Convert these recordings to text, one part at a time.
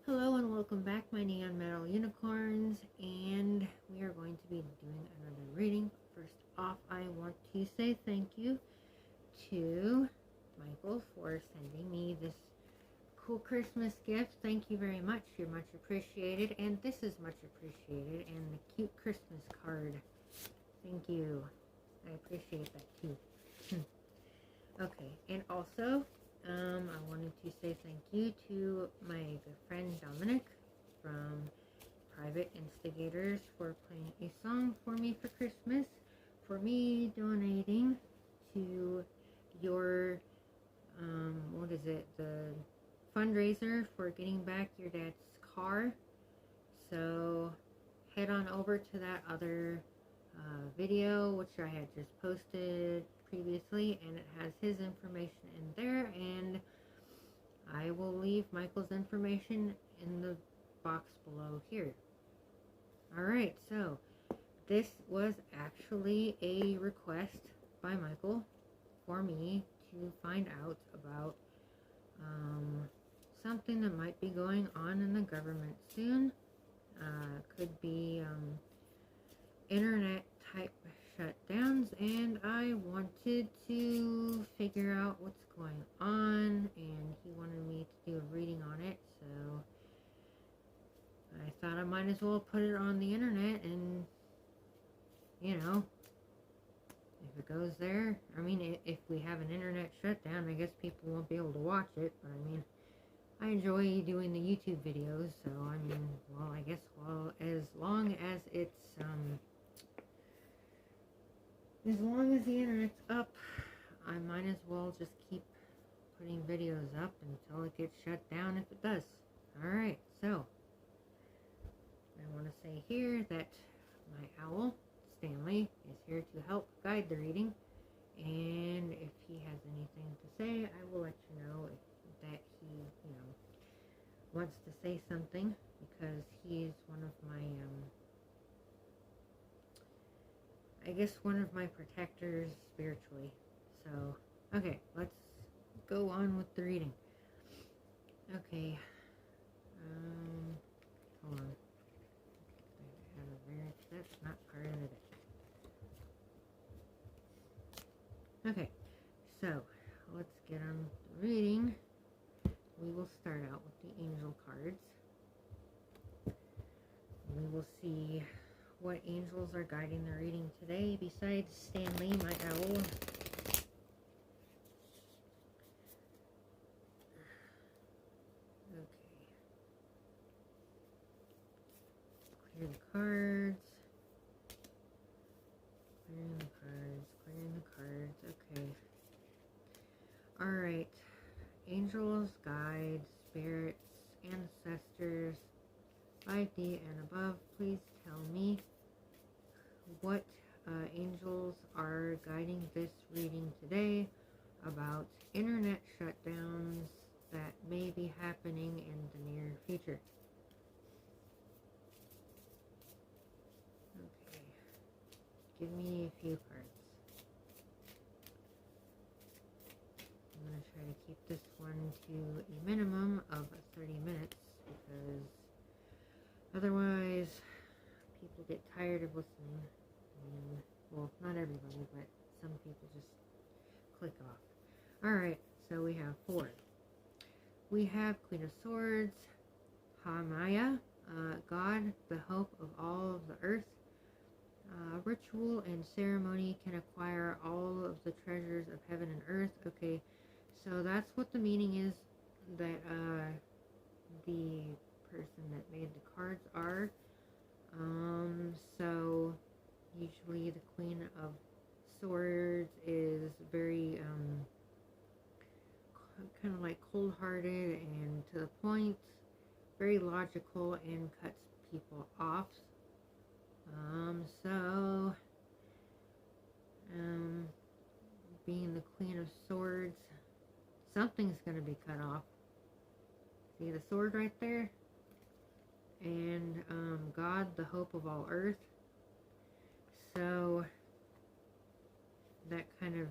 Hello and welcome back, my neon metal unicorns, and we are going to be doing another reading. First off, I want to say thank you to Michael for sending me this cool Christmas gift. Thank you very much. You're much appreciated, and this is much appreciated, and the cute Christmas card. Thank you. I appreciate that too. Okay, and also I wanted to say thank you to my good friend Dominic from Private Instigators for playing a song for me for Christmas, for me donating to your, what is it, the fundraiser for getting back your dad's car. So head on over to that other video, which I had just posted previously, and it has his information in there, and I will leave Michael's information in the box below here. Alright, so this was actually a request by Michael for me to find out about something that might be going on in the government soon. Could be internet type shutdowns, and I wanted to figure out what's going on, and he wanted me to do a reading on it, so I thought I might as well put it on the internet, and you know, if it goes there, I mean, if we have an internet shutdown, I guess people won't be able to watch it, but I mean, I enjoy doing the YouTube videos, so I mean, well, I guess, well, as long as it's, as long as the internet's up, I might as well just keep putting videos up until it gets shut down if it does. Alright, so I want to say here that my owl, Stanley, is here to help guide the reading, and if he has anything to say, I will let you know that he, wants to say something, because he is one of my, I guess one of my protectors spiritually. So, okay, let's go on with the reading. Okay, hold on. That's not part of it. Okay, so let's get on with the reading. We will start out with the angel cards. We will see what angels are guiding the reading today besides Stanley, my owl. Okay. Clear the cards. Clearing the cards. Clearing the cards. Okay. Alright. Angels, guides, spirits, ancestors, 5D and above, please tell me what angels are guiding this reading today about internet shutdowns that may be happening in the near future. Okay, give me a few cards. I'm going to try to keep this one to a minimum of 30 minutes, because otherwise people get tired of listening. And, well, not everybody, but some people just click off. Alright, so we have 4. We have Queen of Swords, Hamaya, God, the hope of all of the earth. Ritual and ceremony can acquire all of the treasures of heaven and earth. Okay, so that's what the meaning is that the person that made the cards are. So usually the Queen of Swords is very kind of like cold-hearted and to the point, very logical, and cuts people off. Being the Queen of Swords, something's going to be cut off. See the sword right there? And God, the hope of all earth. So that kind of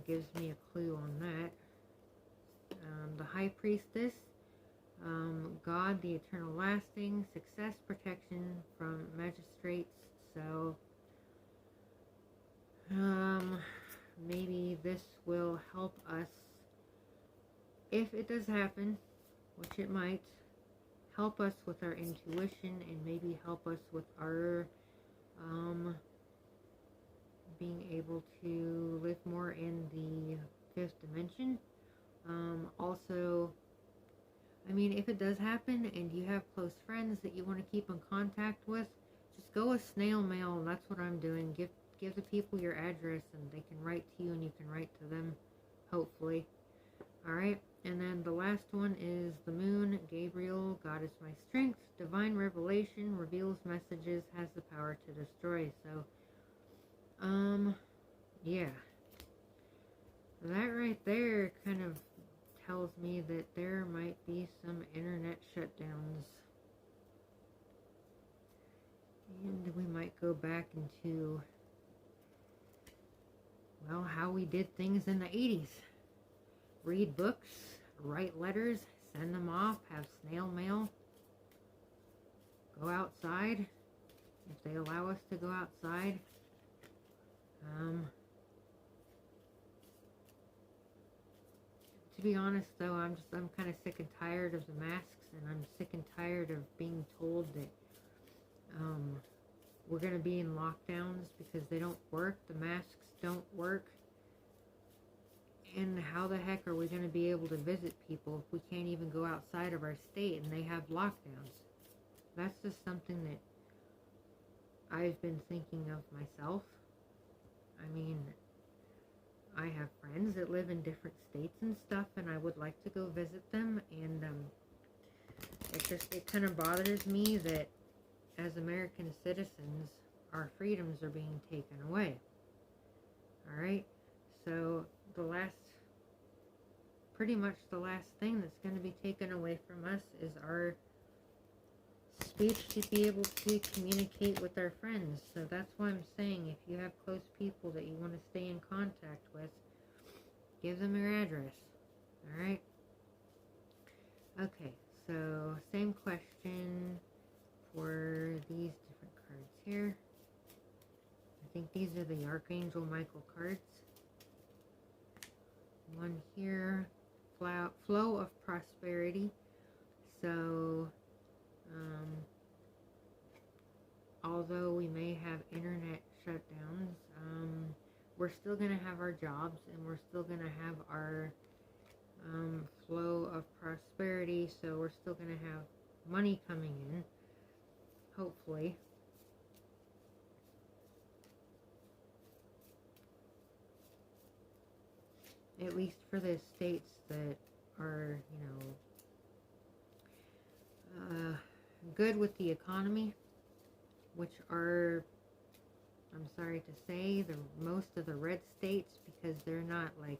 gives me a clue on that. The High Priestess, God, the eternal lasting, success, protection from magistrates. So, maybe this will help us, if it does happen, which it might, help us with our intuition and maybe help us with our being able to live more in the fifth dimension. Also, I mean, if it does happen and you have close friends that you want to keep in contact with, just go with snail mail, and that's what I'm doing. Give the people your address, and they can write to you, and you can write to them, hopefully. Alright, and then the last one is the moon. Gabriel, God is my strength. Divine revelation, reveals messages, has the power to destroy. So, yeah. That right there kind of tells me that there might be some internet shutdowns. And we might go back into, well, how we did things in the 80s. Read books, write letters, send them off, have snail mail, go outside, if they allow us to go outside. To be honest, though, I'm kind of sick and tired of the masks, and I'm sick and tired of being told that we're going to be in lockdowns because they don't work, the masks don't work. And how the heck are we going to be able to visit people if we can't even go outside of our state and they have lockdowns? That's just something that I've been thinking of myself. I mean, I have friends that live in different states and stuff, and I would like to go visit them, and it kind of bothers me that as American citizens, our freedoms are being taken away. Alright? So, pretty much the last thing that's going to be taken away from us is our speech to be able to communicate with our friends. So that's why I'm saying, if you have close people that you want to stay in contact with, give them your address. Alright? Okay, so same question for these different cards here. I think these are the Archangel Michael cards. One here, flow of prosperity. So, although we may have internet shutdowns, we're still going to have our jobs, and we're still going to have our flow of prosperity, so we're still going to have money coming in, hopefully. At least for the states that are, good with the economy, which are, I'm sorry to say, most of the red states, because they're not like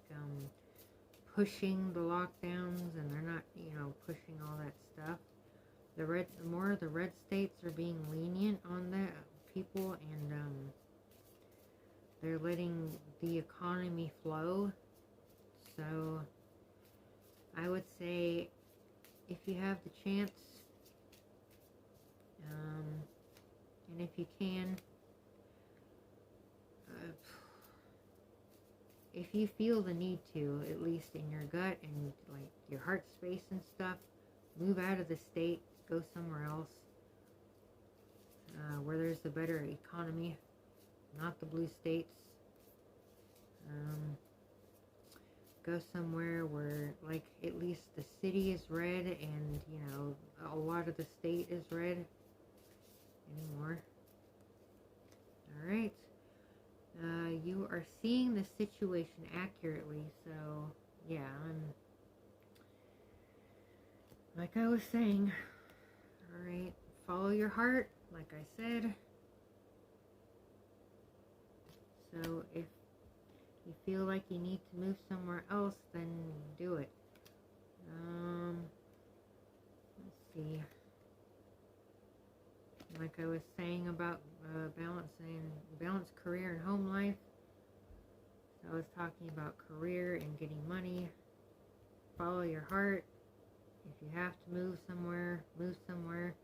pushing the lockdowns, and they're not, pushing all that stuff. The more the red states are being lenient on the people, and they're letting the economy flow. So I would say, if you have the chance, and if you can, if you feel the need to, at least in your gut and like your heart space and stuff, move out of the state, go somewhere else, where there's a better economy, not the blue states. Go somewhere where, like, at least the city is red, and, a lot of the state is red anymore. Alright. You are seeing the situation accurately, so, yeah, like I was saying, alright, follow your heart, like I said. So, if you feel like you need to move somewhere else, then do it. Let's see. Like I was saying about balance career and home life. I was talking about career and getting money. Follow your heart. If you have to move somewhere, move somewhere.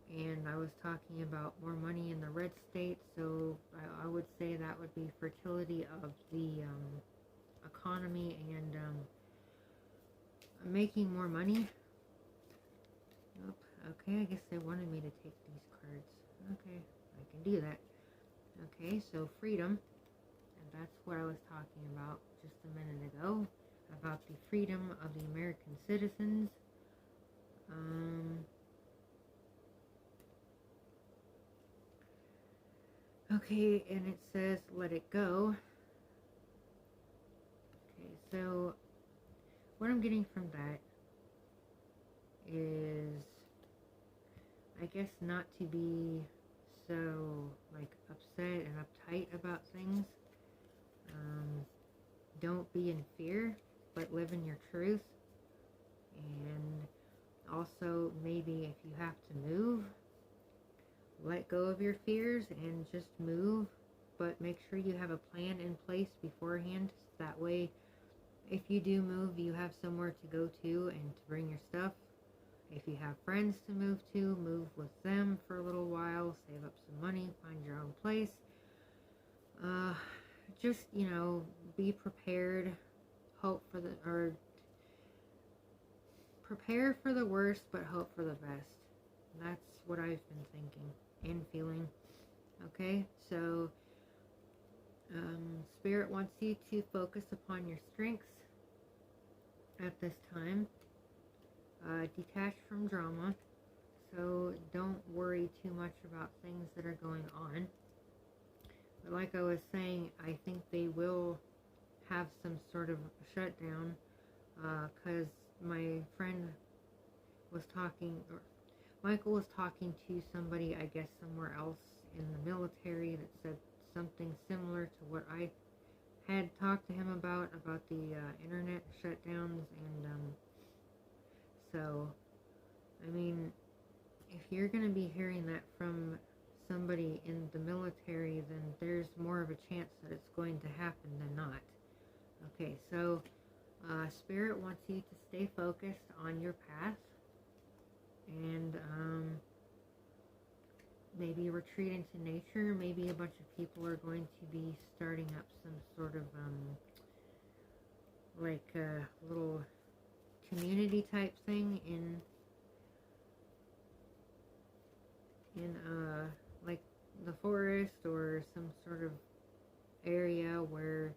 And I was talking about more money in the red state, so I would say that would be fertility of the economy and making more money. Nope. Okay, I guess they wanted me to take these cards. Okay, I can do that. Okay, so freedom, and that's what I was talking about just a minute ago, about the freedom of the American citizens. Okay, and it says let it go. Okay, so what I'm getting from that is, I guess, not to be so like upset and uptight about things. Don't be in fear, but live in your truth. And also, maybe if you have to move, let go of your fears and just move, but make sure you have a plan in place beforehand. That way, if you do move, you have somewhere to go to and to bring your stuff. If you have friends to move to, move with them for a little while, save up some money, find your own place. Just, be prepared, prepare for the worst, but hope for the best. That's what I've been thinking and feeling. Okay, so Spirit wants you to focus upon your strengths at this time. Detach from drama. So don't worry too much about things that are going on. But like I was saying, I think they will have some sort of shutdown, because my friend was talking, or Michael was talking to somebody, I guess somewhere else in the military, that said something similar to what I had talked to him about the internet shutdowns. And so, I mean, if you're going to be hearing that from somebody in the military, then there's more of a chance that it's going to happen than not. Okay, so Spirit wants you to stay focused on your path, and maybe retreat into nature. Maybe a bunch of people are going to be starting up some sort of like a little community type thing in like the forest or some sort of area where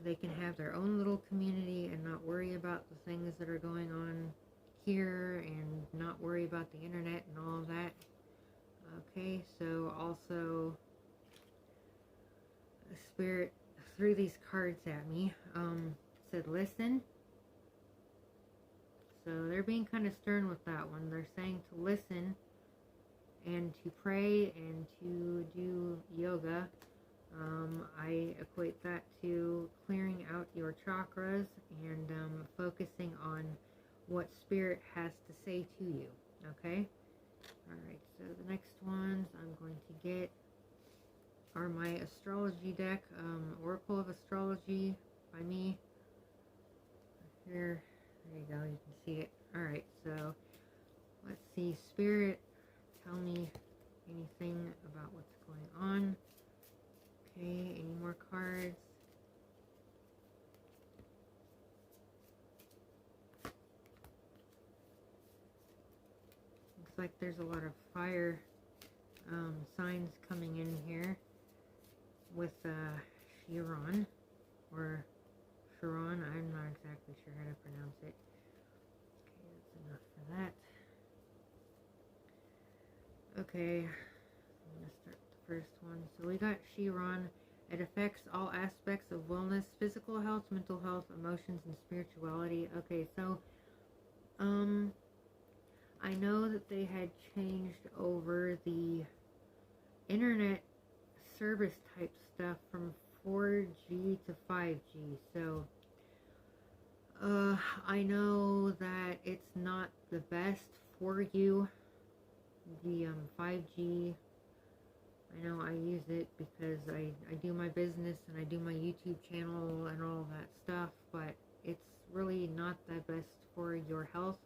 they can have their own little community and not worry about the things that are going on here, and not worry about the internet and all of that. Okay, so also the Spirit threw these cards at me. Said listen. So they're being kind of stern with that one. They're saying to listen and to pray and to do yoga. I equate that to clearing out your chakras and focusing on what Spirit has to say to you. Okay? Alright, so the next ones I'm going to get are my astrology deck, Oracle of Astrology by me. Here, there you go, you can see it. Alright, so let's see, Spirit, tell me anything about what's going on. Okay, any more cards? Looks like there's a lot of fire signs coming in here with Chiron, or Chiron, I'm not exactly sure how to pronounce it. Okay, that's enough for that. Okay, I'm going to start the first one. So we got Chiron. It affects all aspects of wellness, physical health, mental health, emotions, and spirituality. Okay, so I know that they had changed over the internet service type stuff from 4G to 5G. So I know that it's not the best for you. The 5G, I know I use it because I do my business and I do my YouTube channel and all that stuff, but it's really not the best for your health.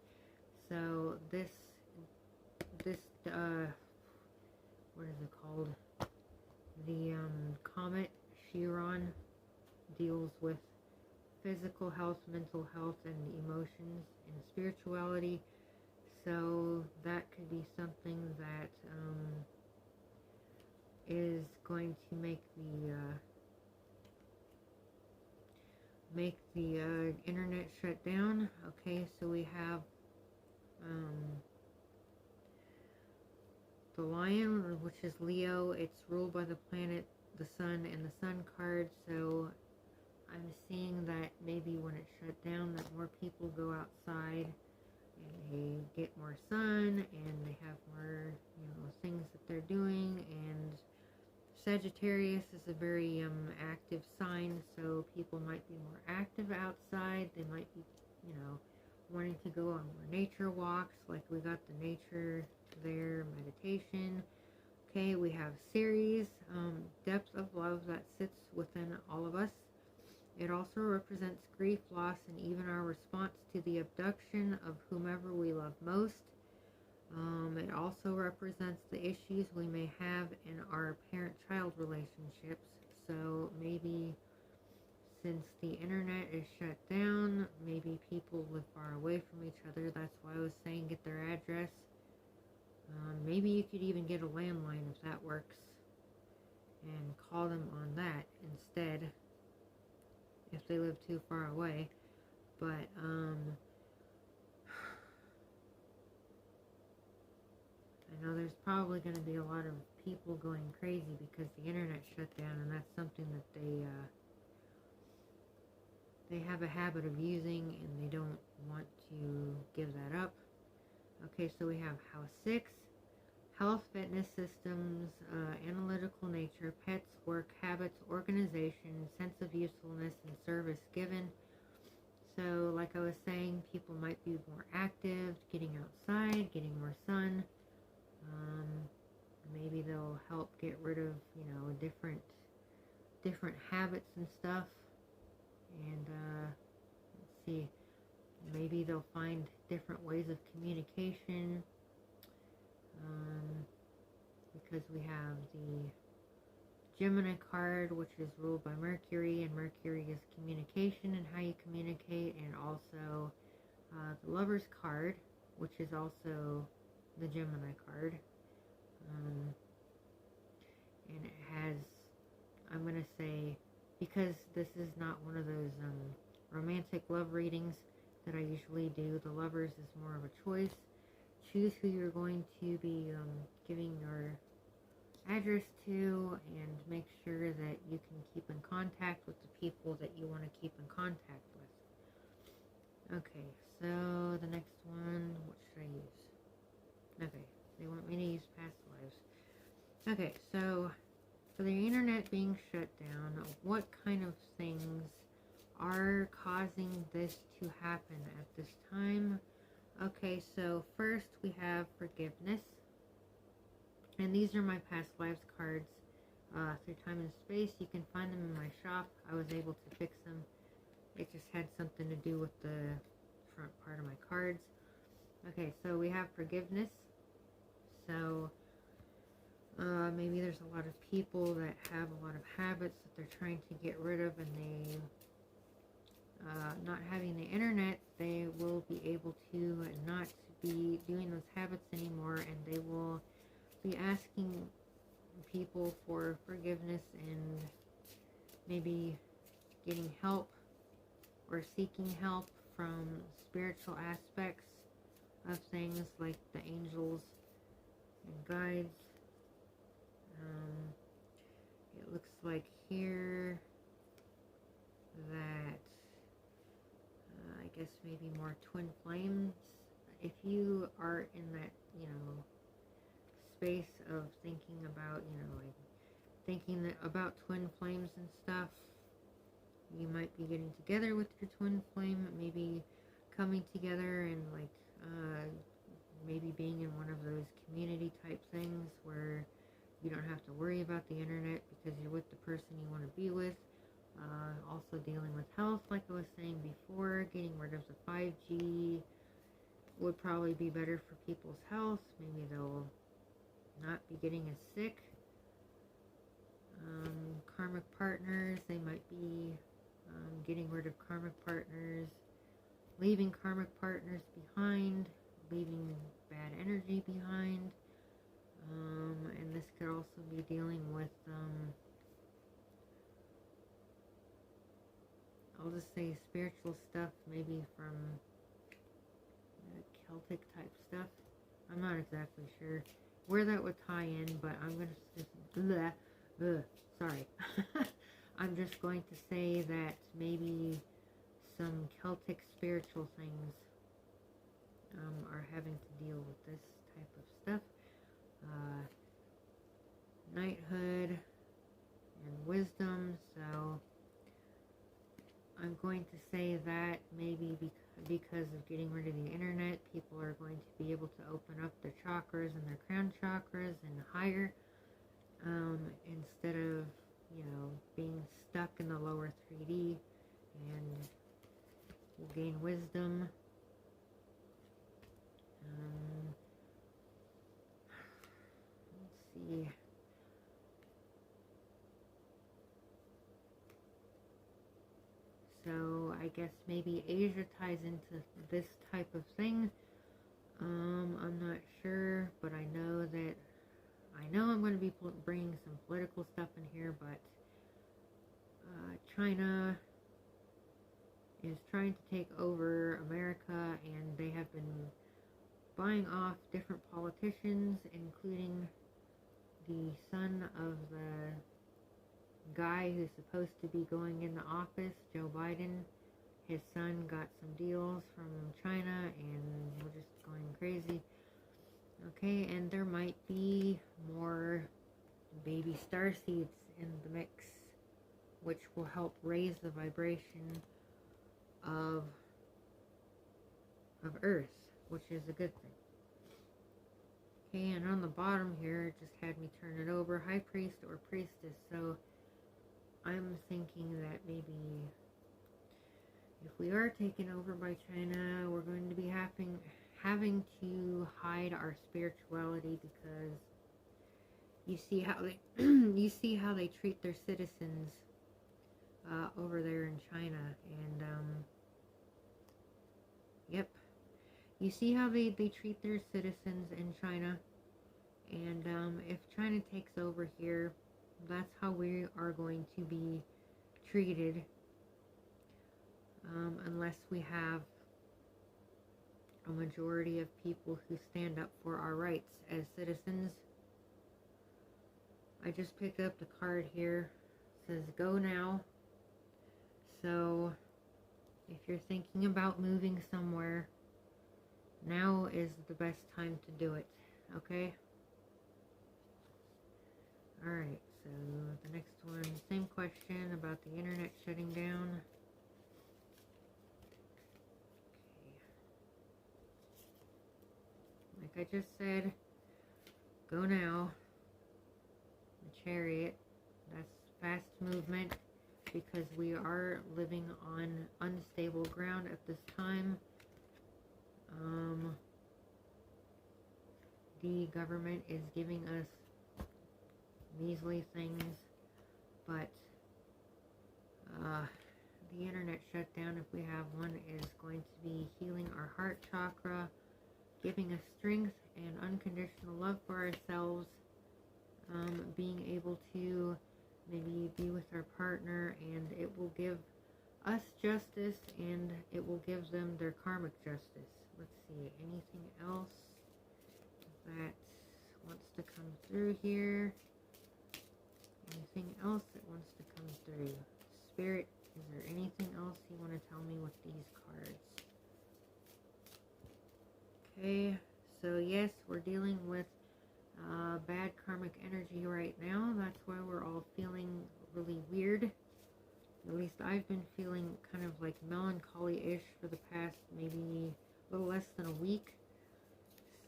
So this what is it called? The comet Chiron deals with physical health, mental health, and emotions and spirituality. So that could be something that is going to make the internet shut down. Okay, so we have the lion, which is Leo. It's ruled by the planet, the sun, and the sun card. So I'm seeing that maybe when it's shut down, that more people go outside and they get more sun and they have more, things that they're doing. And Sagittarius is a very active sign, so people might be more active outside. They might be, wanting to go on more nature walks, like we got the nature there, meditation. Okay, we have Ceres, depth of love that sits within all of us. It also represents grief, loss, and even our response to the abduction of whomever we love most. It also represents the issues we may have in our parent-child relationships. So maybe since the internet is shut down, maybe people live far away from each other. That's why I was saying get their address. Maybe you could even get a landline if that works and call them on that instead if they live too far away. But I know there's probably going to be a lot of people going crazy because the internet shut down, and that's something that they have a habit of using and they don't want to give that up. Okay, so we have house 6, health, fitness, systems, analytical nature, pets, work, habits, organization, sense of usefulness, and service given. So like I was saying, people might be more active, getting outside, getting more sun. Maybe they'll help get rid of, different habits and stuff. And let's see, maybe they'll find different ways of communication. Because we have the Gemini card, which is ruled by Mercury, and Mercury is communication and how you communicate, and also the Lover's card, which is also the Gemini card. And it has, I'm going to say, because this is not one of those romantic love readings that I usually do, the Lovers is more of a choice. Choose who you're going to be giving your address to, and make sure that you can keep in contact with the people that you want to keep in contact with. Okay, so the next one, what should I use? Okay, they want me to use past lives. Okay, so for the internet being shut down, what kind of things are causing this to happen at this time? Okay, so first we have forgiveness. And these are my past lives cards through time and space. You can find them in my shop. I was able to fix them. It just had something to do with the front part of my cards. Okay, so we have forgiveness. So maybe there's a lot of people that have a lot of habits that they're trying to get rid of, and they not having the internet, they will be able to not be doing those habits anymore, and they will be asking people for forgiveness and maybe getting help or seeking help from spiritual aspects of things like the angels and guides. It looks like here that I guess maybe more twin flames. If you are in that, space of thinking about, thinking about twin flames and stuff, you might be getting together with your twin flame, maybe coming together and maybe being in one of those community type things where you don't have to worry about the internet because you're with the person you want to be with. Also dealing with health, like I was saying before, getting rid of the 5G would probably be better for people's health. Maybe they'll not be getting as sick. Karmic partners, they might be getting rid of karmic partners, leaving karmic partners behind, leaving bad energy behind. And this could also be dealing with, I'll just say spiritual stuff, maybe from Celtic type stuff. I'm not exactly sure where that would tie in, but I'm going to just, sorry. I'm just going to say that maybe some Celtic spiritual things are having to deal with this type of stuff. Knighthood and wisdom, so I'm going to say that maybe because of getting rid of the internet, people are going to be able to open up their chakras and their crown chakras and higher, instead of, being stuck in the lower 3D, and we'll gain wisdom. Let's see. So I guess maybe Asia ties into this type of thing. I'm not sure, but I know I'm going to be bringing some political stuff in here, but China is trying to take over America, and they have been buying off different politicians, including the son of the guy who's supposed to be going into office, Joe Biden. His son got some deals from China, and we're just going crazy. Okay, and there might be more baby starseeds in the mix, which will help raise the vibration of Earth, which is a good thing. Okay, and on the bottom here, it just had me turn it over, High Priest or Priestess. So I'm thinking that maybe if we are taken over by China, we're going to be having to hide our spirituality, because you see how they treat their citizens over there in China, and yep, you see how they treat their citizens in China, and if China takes over here, that's how we are going to be treated, unless we have a majority of people who stand up for our rights as citizens. I just picked up the card here. It says go now. So if you're thinking about moving somewhere, now is the best time to do it. Okay? Alright, so the next one, same question about the internet shutting down. Okay. Like I just said, go now. The Chariot, that's fast movement, because we are living on unstable ground at this time. The government is giving us measly things, but the internet shutdown, if we have one, is going to be healing our heart chakra, giving us strength and unconditional love for ourselves, being able to maybe be with our partner, and it will give us justice, and it will give them their karmic justice. Let's see, anything else that wants to come through here? Anything else that wants to come through? Spirit, is there anything else you want to tell me with these cards? Okay, so yes, we're dealing with bad karmic energy right now. That's why we're all feeling really weird. At least I've been feeling kind of like melancholy-ish for the past maybe a little less than a week.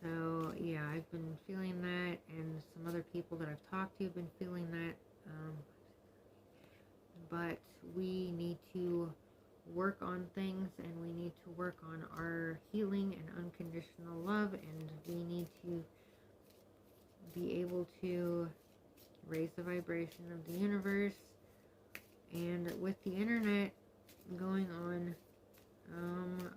So yeah, I've been feeling that, and some other people that I've talked to have been feeling that. but we need to work on things, and we need to work on our healing and unconditional love, and we need to be able to raise the vibration of the universe. And with the internet going on,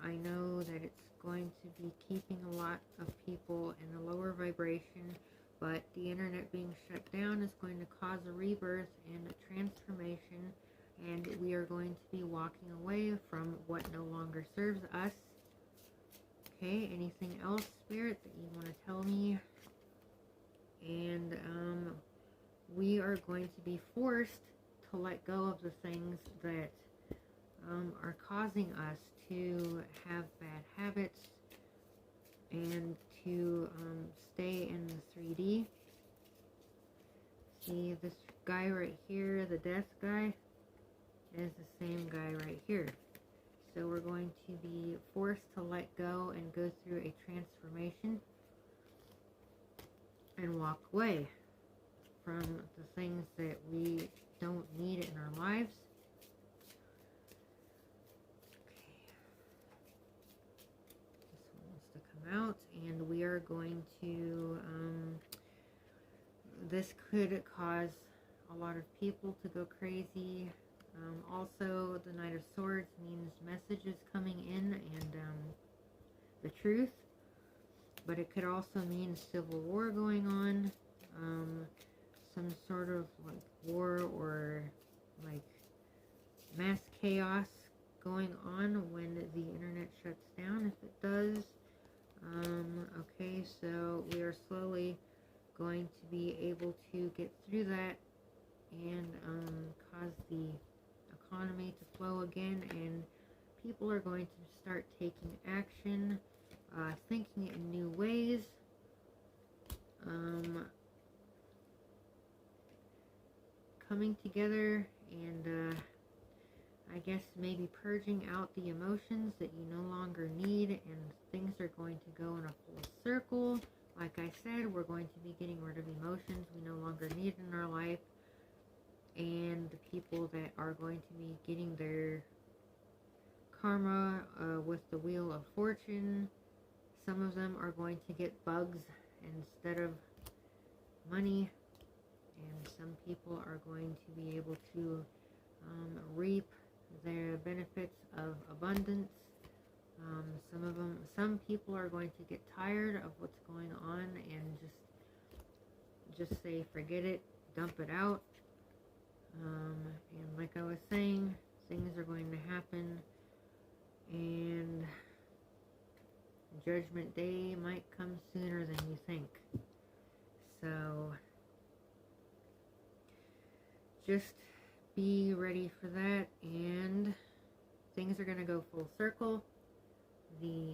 I know that it's going to be keeping a lot of people in a lower vibration, but the internet being shut down is going to cause a rebirth and a transformation, and we are going to be walking away from what no longer serves us. Okay, anything else, Spirit, that you want to tell me? And we are going to be forced to let go of the things that are causing us to have bad habits and to stay in the 3D. See, this guy right here, the death guy, is the same guy right here. So we're going to be forced to let go and go through a transformation and walk away from the things that we don't need in our lives. Okay. This one wants to come out, and we are going to, this could cause a lot of people to go crazy. Also, the Knight of Swords means messages coming in and the truth, but it could also mean civil war going on, some sort of like war or like mass chaos going on when the internet shuts down, if it does. Okay, so we are slowly going to be able to get through that and cause the economy to flow again, and people are going to start taking action, thinking in new ways, coming together, and I guess maybe purging out the emotions that you no longer need, and things are going to go in a full circle. Like I said, we're going to be getting rid of emotions we no longer need in our life, and the people that are going to be getting their karma with the Wheel of Fortune, some of them are going to get bugs instead of money, and some people are going to be able to reap the benefits of abundance. Some people are going to get tired of what's going on and just say forget it, dump it out. And like I was saying, things are going to happen, and Judgment Day might come sooner than you think. So just be ready for that, and things are going to go full circle. The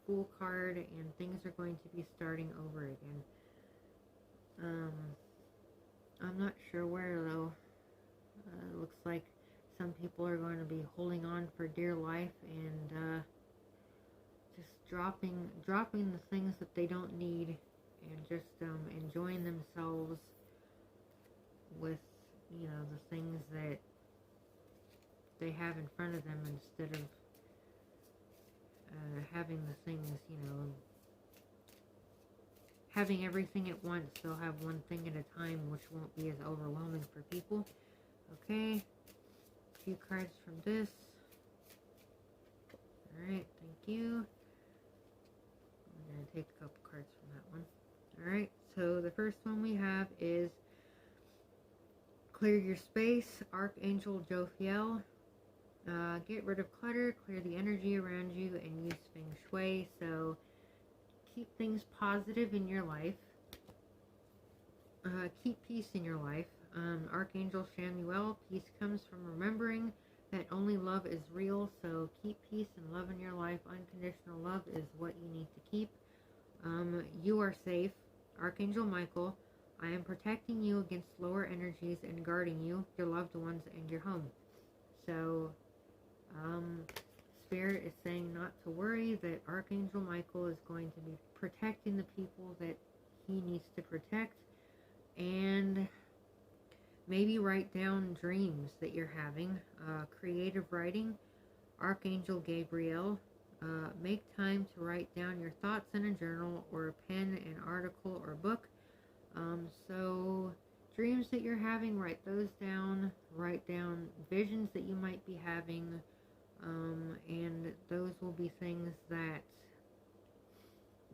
Fool card, and things are going to be starting over again. I'm not sure where though. Looks like some people are going to be holding on for dear life and just dropping the things that they don't need, and just enjoying themselves with, you know, the things that they have in front of them, instead of having the things, you know, having everything at once. They'll have one thing at a time, which won't be as overwhelming for people. Okay, a few cards from this. Alright, thank you. I'm going to take a couple cards from that one. Alright, so the first one we have is Clear Your Space, Archangel Jophiel. Get rid of clutter, clear the energy around you, and use Feng Shui. So keep things positive in your life. Keep peace in your life. Archangel Shamuel, peace comes from remembering that only love is real. So keep peace and love in your life. Unconditional love is what you need to keep. You are safe. Archangel Michael, I am protecting you against lower energies and guarding you, your loved ones, and your home. So Spirit is saying not to worry, that Archangel Michael is going to be protecting the people that he needs to protect, and Maybe write down dreams that you're having. Creative writing, Archangel Gabriel. Make time to write down your thoughts in a journal or a pen, an article, or book. So dreams that you're having, write those down. Write down visions that you might be having. And those will be things that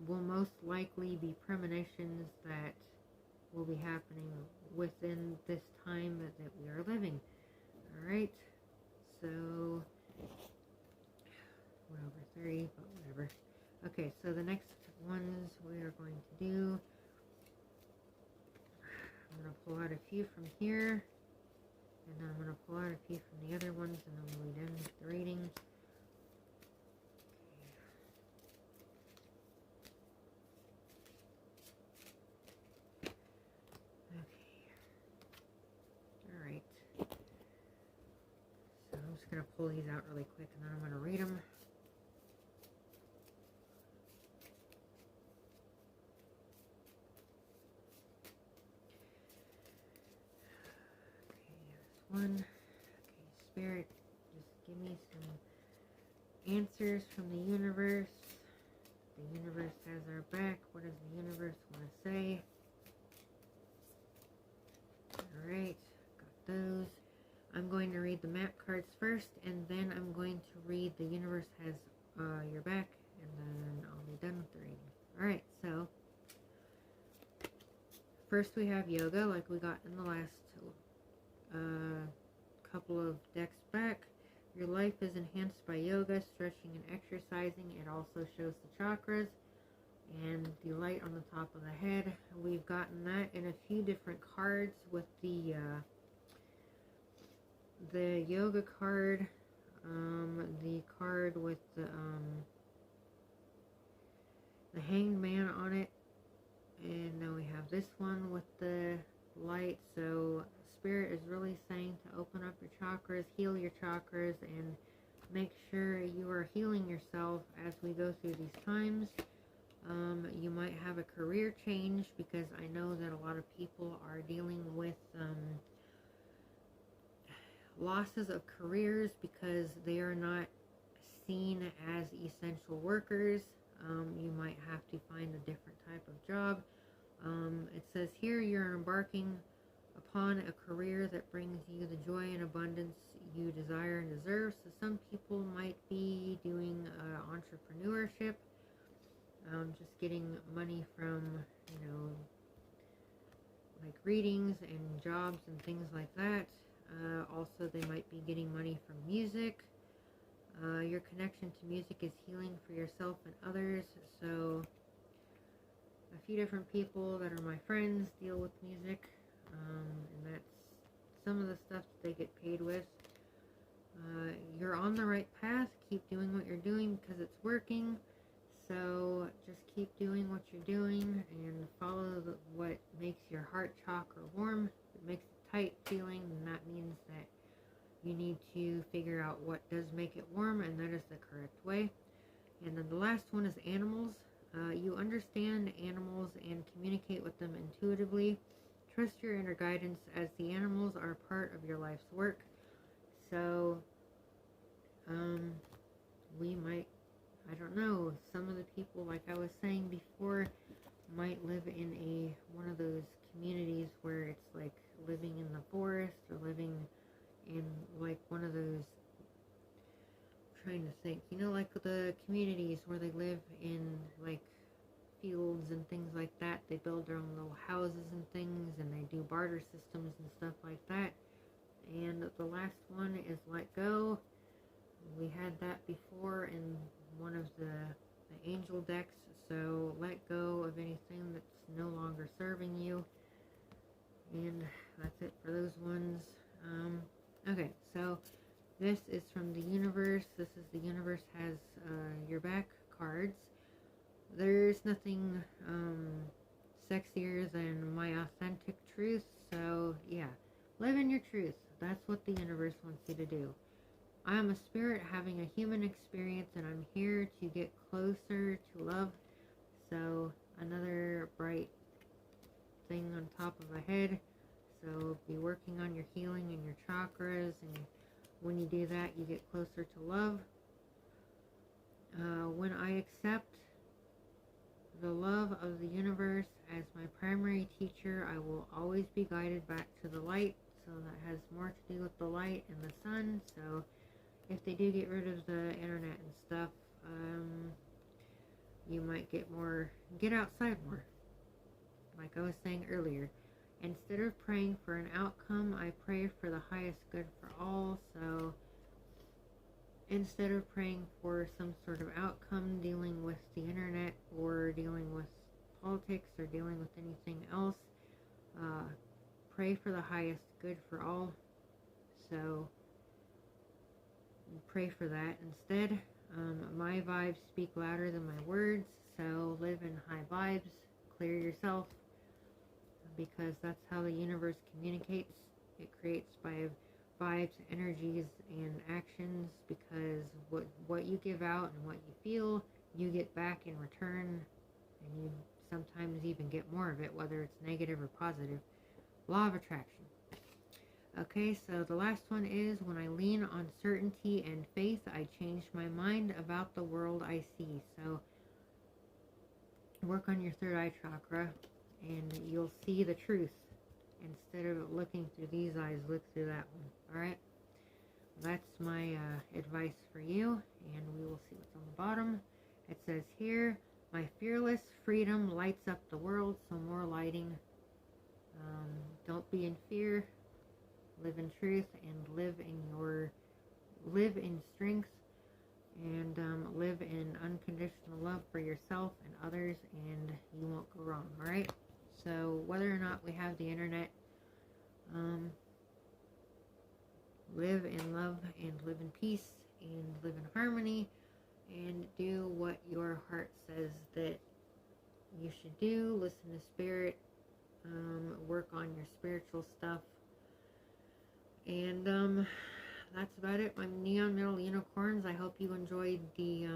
will most likely be premonitions that will be happening within this time that we are living. Alright, so we're over 30, but whatever. Okay, so the next ones we are going to do, I'm going to pull out a few from here, and then I'm going to pull out a few from the other ones, and then we'll be done with the readings. Going to pull these out really quick and then I'm going to read them. Okay, there's one. Okay, Spirit, just give me some answers from the universe. The universe has our back. What does the universe want to say? Alright, got those. I'm going to read the map cards first, and then I'm going to read the universe has your back, and then I'll be done with the reading. Alright, so first we have yoga, like we got in the last couple of decks back. Your life is enhanced by yoga, stretching, and exercising. It also shows the chakras and the light on the top of the head. We've gotten that in a few different cards with the yoga card, the card with the hanged man on it, and now we have this one with the light. So Spirit is really saying to open up your chakras, heal your chakras, and make sure you are healing yourself as we go through these times. You might have a career change, because I know that a lot of people are dealing with losses of careers because they are not seen as essential workers. You might have to find a different type of job. It says here you're embarking upon a career that brings you the joy and abundance you desire and deserve. So some people might be doing entrepreneurship, just getting money from, like readings and jobs and things like that. Also, they might be getting money from music. Your connection to music is healing for yourself and others. So a few different people that are my friends deal with music, and that's some of the stuff that they get paid with. You're on the right path. Keep doing what you're doing because it's working. So just keep doing what you're doing and follow what makes your heart chakra warm. If it makes it tight feeling, then that means that you need to figure out what does make it warm, and that is the correct way. And then the last one is animals. You understand animals and communicate with them intuitively. Trust your inner guidance, as the animals are part of your life's work. So we might, I don't know, some of the people, like I was saying before, might live in one of those communities where it's like living in the forest, or living in like one of those, I'm trying to think, like the communities where they live in like fields and things like that. They build their own little houses and things, and they do barter systems and stuff like that. And the last one is let go. We had that before in one of the angel decks. So let go of anything that's no longer serving you. And that's it for those ones. Okay, so this is from the universe. This is the universe has your back cards. There's nothing sexier than my authentic truth. So yeah, live in your truth. That's what the universe wants you to do. I am a spirit having a human experience, and I'm here to get closer to love. So another bright thing on top of my head. So be working on accept the love of the universe as my primary teacher. I will always be guided back to the light. So that has more to do with the light and the sun. So if they do get rid of the internet and stuff, you might get outside more. Like I was saying earlier, instead of praying for an outcome, I pray for the highest good for all. So instead of praying for some sort of outcome dealing with the internet or dealing with politics or dealing with anything else, pray for the highest good for all. So pray for that instead. My vibes speak louder than my words, so live in high vibes, clear yourself, because that's how the universe communicates. It creates by vibes, energies, and actions, because what you give out and what you feel, you get back in return, and you sometimes even get more of it, whether it's negative or positive. Law of attraction. Okay, so the last one is, when I lean on certainty and faith, I change my mind about the world I see. So work on your third eye chakra and you'll see the truth. Instead of looking through these eyes, look through that one. Alright? That's my advice for you, and we will see what's on the bottom. It says here, my fearless freedom lights up the world, so more lighting. Don't be in fear. Live in truth and live in strength, and live in unconditional love for yourself and others, and you won't go wrong. All right. So whether or not we have the internet, live in love and live in peace and live in harmony, and do what your heart says that you should do. Listen to spirit. Work on your spiritual stuff. And that's about it, my neon metal unicorns. I hope you enjoyed the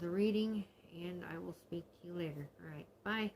reading, and I will speak to you later. All right, bye.